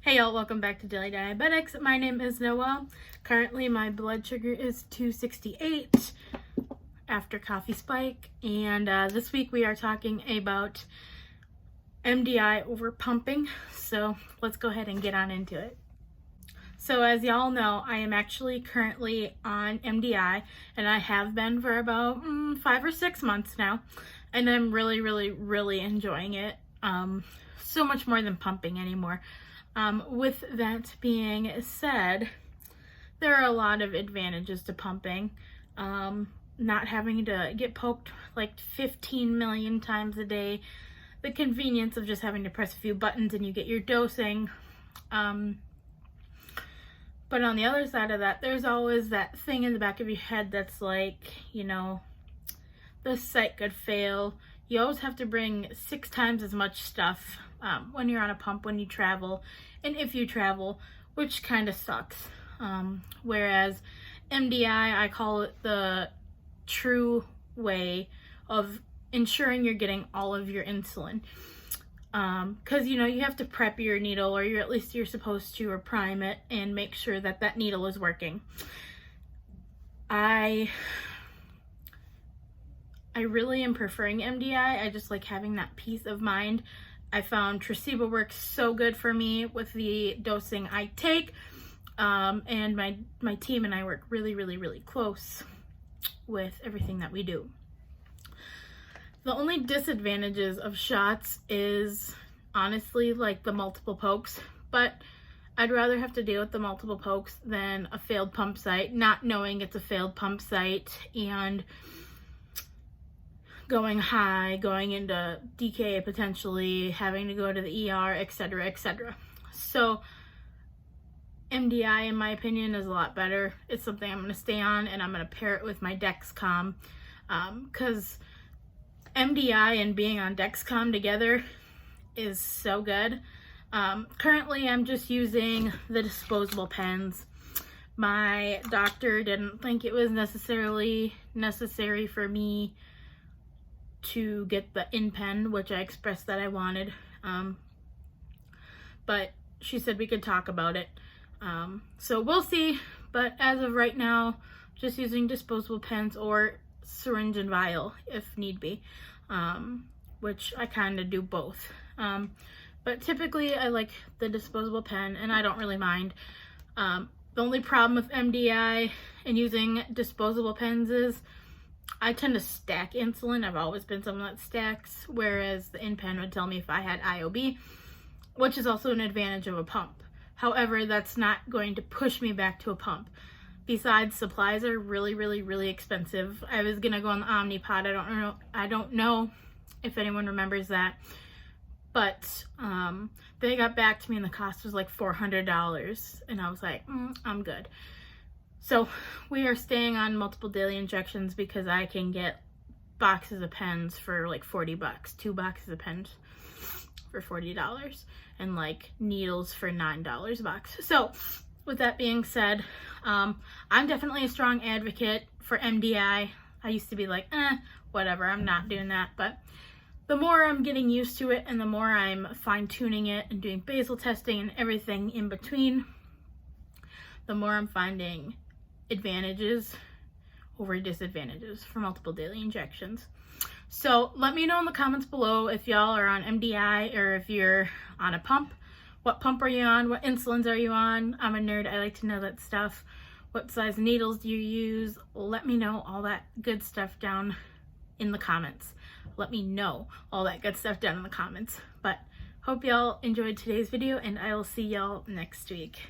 Hey y'all, welcome back to Daily Diabetics. My name is Noelle. Currently my blood sugar is 268 after coffee spike, and this week we are talking about MDI over pumping. So let's go ahead and get on into it. So as y'all know, I am actually currently on MDI, and I have been for about 5 or 6 months now, and I'm really enjoying it. So much more than pumping anymore. With that being said, there are a lot of advantages to pumping. Not having to get poked like 15 million times a day, the convenience of just having to press a few buttons and you get your dosing. But on the other side of that, there's always that thing in the back of your head that's like, you know, the site could fail. You always have to bring 6 times as much stuff when you're on a pump, when you travel, and if you travel, which kind of sucks. Whereas MDI, I call it the true way of ensuring you're getting all of your insulin. Because, you know, you have to prep your needle, or at least you're supposed to, or prime it and make sure that that needle is working. I really am preferring MDI. I just like having that peace of mind. I found Tresiba works so good for me with the dosing I take, and my team and I work really close with everything that we do. The only disadvantages of shots is honestly like the multiple pokes, but I'd rather have to deal with the multiple pokes than a failed pump site, not knowing it's a failed pump site and going high, going into DK, potentially having to go to the ER, etc. So MDI, in my opinion, is a lot better. It's something I'm going to stay on, and I'm going to pair it with my Dexcom, because MDI and being on Dexcom together is so good. Currently I'm just using the disposable pens. My doctor didn't think it was necessarily necessary for me to get the InPen, which I expressed that I wanted, but she said we could talk about it. So we'll see, but as of right now, just using disposable pens or syringe and vial if need be, which I kind of do both. But typically I like the disposable pen, and I don't really mind. The only problem with MDI and using disposable pens is I tend to stack insulin. I've always been someone that stacks, whereas the InPen would tell me if I had IOB, which is also an advantage of a pump. However, that's not going to push me back to a pump. Besides, supplies are really expensive. I was gonna go on the Omnipod. I don't know if anyone remembers that, but they got back to me and the cost was like $400, and I was like, I'm good. So we are staying on multiple daily injections because I can get boxes of pens for like $40, 2 boxes of pens for $40, and like needles for $9 a box. So with that being said, I'm definitely a strong advocate for MDI. I used to be like, whatever, I'm not doing that. But the more I'm getting used to it, and the more I'm fine-tuning it and doing basal testing and everything in between, the more I'm finding advantages over disadvantages for multiple daily injections. So let me know in the comments below if y'all are on MDI or if you're on a pump. What pump are you on? What insulins are you on? I'm a nerd. I like to know that stuff. What size needles do you use? Let me know all that good stuff down in the comments. Let me know all that good stuff down in the comments. But hope y'all enjoyed today's video, and I will see y'all next week.